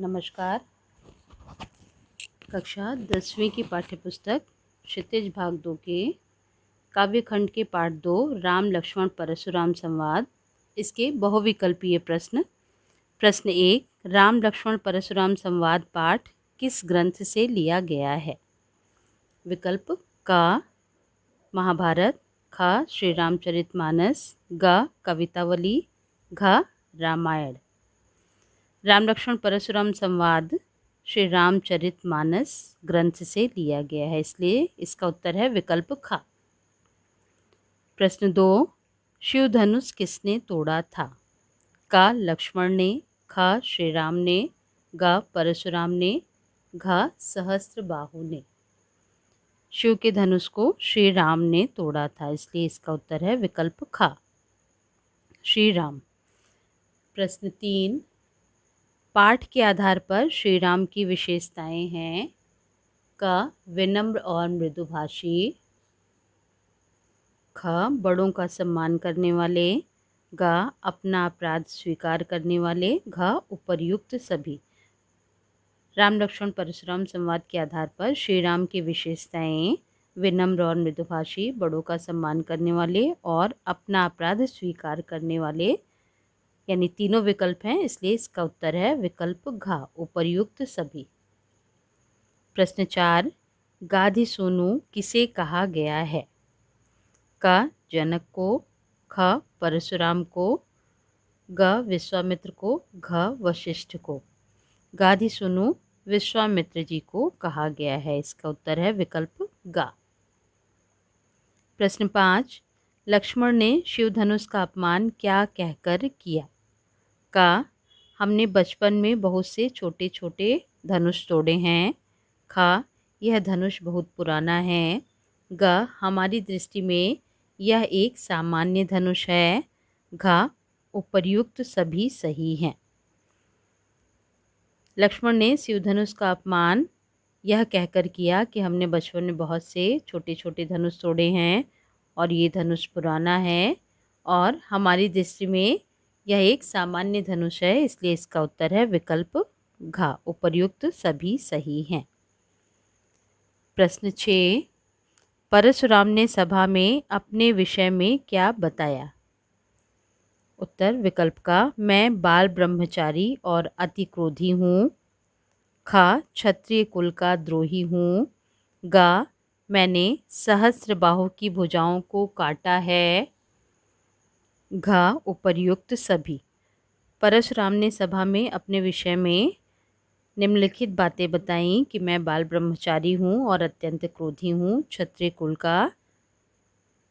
नमस्कार। कक्षा 10वीं की पाठ्यपुस्तक क्षितिज भाग 2 के काव्यखंड के पाठ 2 राम लक्ष्मण परशुराम संवाद, इसके बहुविकल्पीय प्रश्न। प्रश्न 1, राम लक्ष्मण परशुराम संवाद पाठ किस ग्रंथ से लिया गया है? विकल्प का महाभारत, ख श्री रामचरितमानस, ग कवितावली, घ रामायण। राम लक्ष्मण परशुराम संवाद श्री रामचरितमानस ग्रंथ से लिया गया है, इसलिए इसका उत्तर है विकल्प ख। प्रश्न 2, शिव धनुष किसने तोड़ा था? क लक्ष्मण ने, ख श्री राम ने, ग परशुराम ने, घ सहस्त्रबाहु ने। शिव के धनुष को श्री राम ने तोड़ा था, इसलिए इसका उत्तर है विकल्प ख, श्री राम। प्रश्न 3, पाठ के आधार पर श्री राम की विशेषताएं हैं। क विनम्र और मृदुभाषी, ख बड़ों का सम्मान करने वाले, ग अपना अपराध स्वीकार करने वाले, घ उपर्युक्त सभी। राम लक्ष्मण परशुराम संवाद के आधार पर श्री राम की विशेषताएं विनम्र और मृदुभाषी, बड़ों का सम्मान करने वाले और अपना अपराध स्वीकार करने वाले, यानी तीनों विकल्प हैं, इसलिए इसका उत्तर है विकल्प घ उपर्युक्त सभी। प्रश्न 4, गाधी सोनू किसे कहा गया है? क जनक को, ख परशुराम को, ग विश्वामित्र को, घ वशिष्ठ को। गाधी सोनू विश्वामित्र जी को कहा गया है, इसका उत्तर है विकल्प ग। प्रश्न 5, लक्ष्मण ने शिव धनुष का अपमान क्या कहकर किया? का हमने बचपन में बहुत से छोटे छोटे धनुष तोड़े हैं, ख यह धनुष बहुत पुराना है, ग हमारी दृष्टि में यह एक सामान्य धनुष है, घ उपर्युक्त सभी सही हैं। लक्ष्मण ने शिव धनुष का अपमान यह कहकर किया कि हमने बचपन में बहुत से छोटे छोटे धनुष तोड़े हैं और ये धनुष पुराना है और हमारी दृष्टि में यह एक सामान्य धनुष है, इसलिए इसका उत्तर है विकल्प घ उपर्युक्त सभी सही हैं। प्रश्न 6, परशुराम ने सभा में अपने विषय में क्या बताया? उत्तर विकल्प का मैं बाल ब्रह्मचारी और अति क्रोधी हूँ, ख क्षत्रिय कुल का द्रोही हूँ, ग मैंने सहस्त्रबाहु की भुजाओं को काटा है, घ उपर्युक्त सभी। परशुराम ने सभा में अपने विषय में निम्नलिखित बातें बताईं कि मैं बाल ब्रह्मचारी हूँ और अत्यंत क्रोधी हूँ, क्षत्रिय कुल का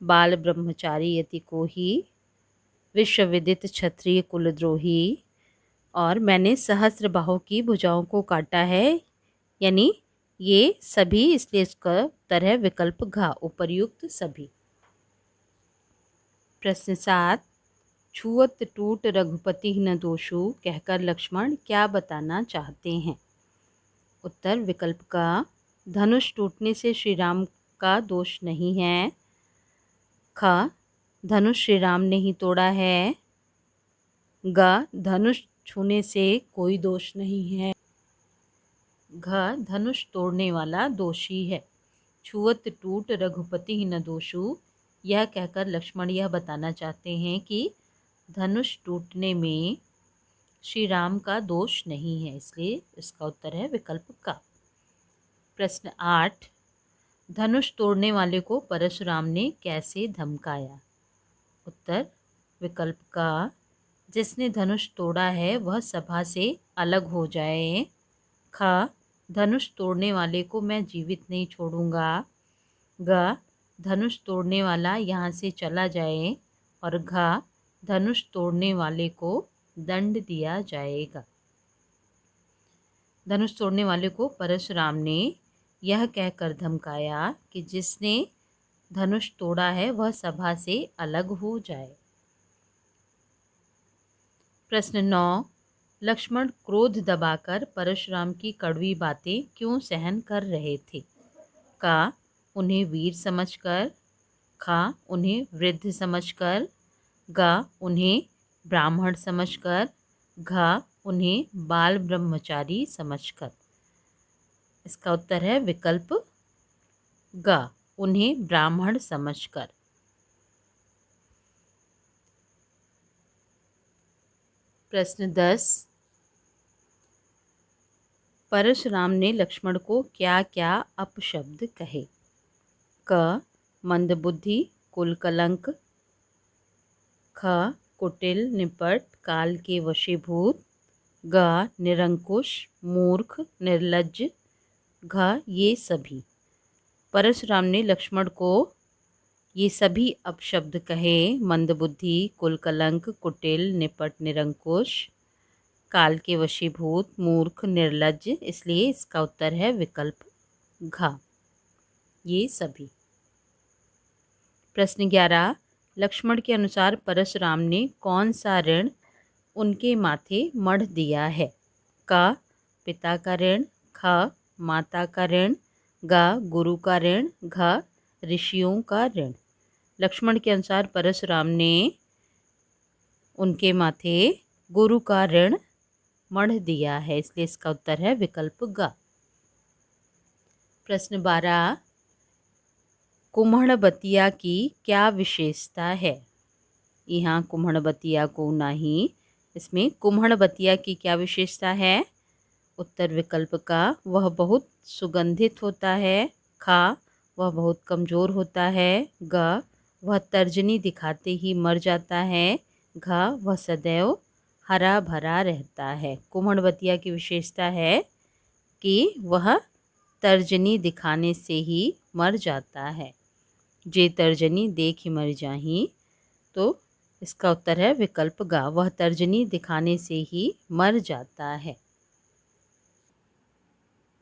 बाल ब्रह्मचारी यति को ही, विश्वविदित क्षत्रिय कुलद्रोही, और मैंने सहस्त्रबाहु की भुजाओं को काटा है, यानी ये सभी, इसलिए इसका उत्तर है विकल्प घ उपर्युक्त सभी। प्रश्न 7, छुअत टूट रघुपति न दोषु कहकर लक्ष्मण क्या बताना चाहते हैं? उत्तर विकल्प का धनुष टूटने से श्री राम का दोष नहीं है, ख धनुष श्री राम ने ही तोड़ा है, ग धनुष छूने से कोई दोष नहीं है, घ धनुष तोड़ने वाला दोषी है। छुअत टूट रघुपति न दोषु, यह कहकर लक्ष्मण यह बताना चाहते हैं कि धनुष टूटने में श्री राम का दोष नहीं है, इसलिए इसका उत्तर है विकल्प का। प्रश्न 8, धनुष तोड़ने वाले को परशुराम ने कैसे धमकाया? उत्तर विकल्प का जिसने धनुष तोड़ा है वह सभा से अलग हो जाए, ख धनुष तोड़ने वाले को मैं जीवित नहीं छोड़ूंगा, ग धनुष तोड़ने वाला यहाँ से चला जाए, और घ धनुष तोड़ने वाले को दंड दिया जाएगा। धनुष तोड़ने वाले को परशुराम ने यह कहकर धमकाया कि जिसने धनुष तोड़ा है वह सभा से अलग हो जाए। प्रश्न 9, लक्ष्मण क्रोध दबाकर परशुराम की कड़वी बातें क्यों सहन कर रहे थे? का उन्हें वीर समझकर, ख उन्हें वृद्ध समझकर, ग उन्हें ब्राह्मण समझकर, घ उन्हें बाल ब्रह्मचारी समझकर। इसका उत्तर है विकल्प ग, उन्हें ब्राह्मण समझकर। प्रश्न 10, परशुराम ने लक्ष्मण को क्या क्या अपशब्द कहे? क, मंदबुद्धि, कुल कलंक। ख, कुटिल, निपट, काल के वशीभूत। ग, निरंकुश, मूर्ख, निर्लज्ज। घ, ये सभी। परशुराम ने लक्ष्मण को ये सभी अपशब्द कहे, मंदबुद्धि, कुल कलंक, कुटिल, निपट, निरंकुश, काल के वशीभूत, मूर्ख, निर्लज्ज, इसलिए इसका उत्तर है विकल्प घ, ये सभी। प्रश्न 11, लक्ष्मण के अनुसार परशुराम ने कौन सा ऋण उनके माथे मढ़ दिया है? क, पिता का ऋण। ख, माता का ऋण। ग, गुरु का ऋण। घ, ऋषियों का ऋण। लक्ष्मण के अनुसार परशुराम ने उनके माथे गुरु का ऋण मढ़ दिया है, इसलिए इसका उत्तर है विकल्प ग। प्रश्न 12, कुम्हड़बतिया की क्या विशेषता है? यहाँ कुम्हड़बतिया को नहीं, इसमें कुम्हड़बतिया की क्या विशेषता है? उत्तर विकल्प का, वह बहुत सुगंधित होता है। खा, वह बहुत कमज़ोर होता है। ग, वह तर्जनी दिखाते ही मर जाता है। घ, वह सदैव हरा भरा रहता है। कुम्हड़बतिया की विशेषता है कि वह तर्जनी दिखाने से ही मर जाता है। जे तर्जनी देख ही मर जाही, तो इसका उत्तर है विकल्प ग, वह तर्जनी दिखाने से ही मर जाता है।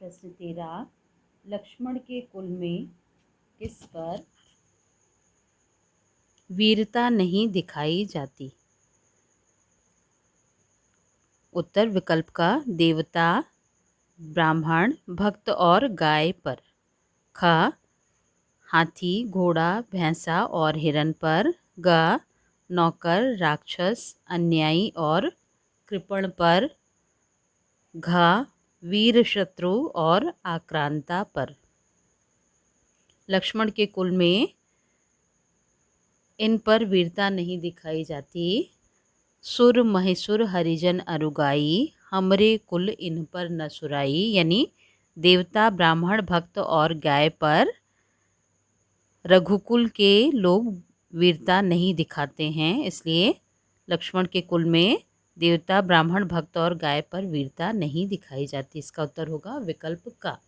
प्रश्न 13, लक्ष्मण के कुल में किस पर वीरता नहीं दिखाई जाती? उत्तर विकल्प का, देवता, ब्राह्मण, भक्त और गाय पर। ख, हाथी, घोड़ा, भैंसा और हिरन पर। ग, नौकर, राक्षस, अन्यायी और कृपण पर। घ, वीर शत्रु और आक्रांता पर। लक्ष्मण के कुल में इन पर वीरता नहीं दिखाई जाती। सुर महिसुर हरिजन अरुगाई, हमरे कुल इन पर न सुराई, यानी देवता, ब्राह्मण, भक्त और गाय पर रघुकुल के लोग वीरता नहीं दिखाते हैं, इसलिए लक्ष्मण के कुल में देवता, ब्राह्मण, भक्त और गाय पर वीरता नहीं दिखाई जाती। इसका उत्तर होगा विकल्प का।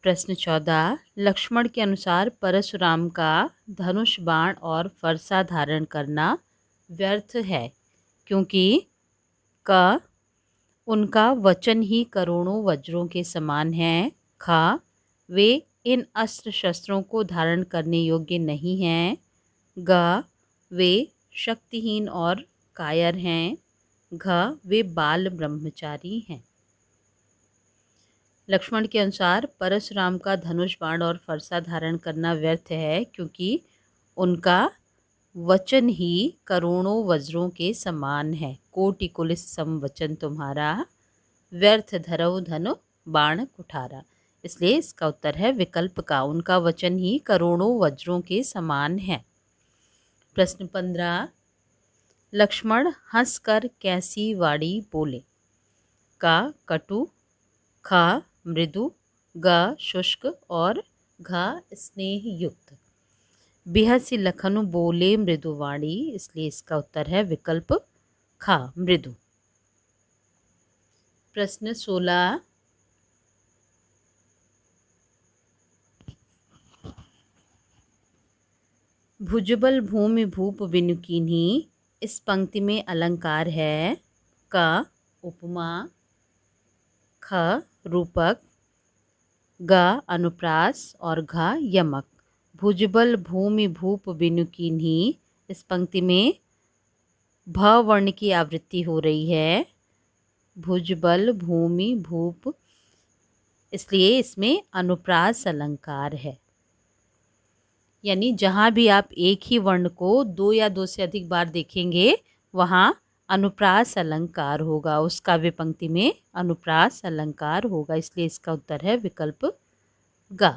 प्रश्न 14, लक्ष्मण के अनुसार परशुराम का धनुष बाण और फरसा धारण करना व्यर्थ है, क्योंकि क, उनका वचन ही करोड़ों वज्रों के समान है। ख, वे इन अस्त्र शस्त्रों को धारण करने योग्य नहीं हैं। ग, वे शक्तिहीन और कायर हैं। घ, वे बाल ब्रह्मचारी हैं। लक्ष्मण के अनुसार परशुराम का धनुष बाण और फरसा धारण करना व्यर्थ है, क्योंकि उनका वचन ही करोड़ों वज्रों के समान है। कोटि कुलिस सम वचन तुम्हारा, व्यर्थ धरऊ धनु बाण कुठारा, इसलिए इसका उत्तर है विकल्प का, उनका वचन ही करोड़ों वज्रों के समान है। प्रश्न 15, लक्ष्मण हंसकर कैसी वाणी बोले? का, कटु। ख, मृदु। ग, शुष्क और घ, स्नेह युक्त। बिहसी लखनु बोले मृदुवाणी, इसलिए इसका उत्तर है विकल्प ख, मृदु। प्रश्न 16, भुजबल भूमि भूप बिनु कीन्ही, इस पंक्ति में अलंकार है। क, उपमा। ख, रूपक। ग, अनुप्रास और घ, यमक। भुजबल भूमि भूप बिनु कीन्ही, इस पंक्ति में भ वर्ण की आवृत्ति हो रही है। भुजबल भूमि भूप, इसलिए इसमें अनुप्रास अलंकार है, यानी जहाँ भी आप एक ही वर्ण को दो या दो से अधिक बार देखेंगे वहाँ अनुप्रास अलंकार होगा, उस काव्य पंक्ति में अनुप्रास अलंकार होगा, इसलिए इसका उत्तर है विकल्प ग।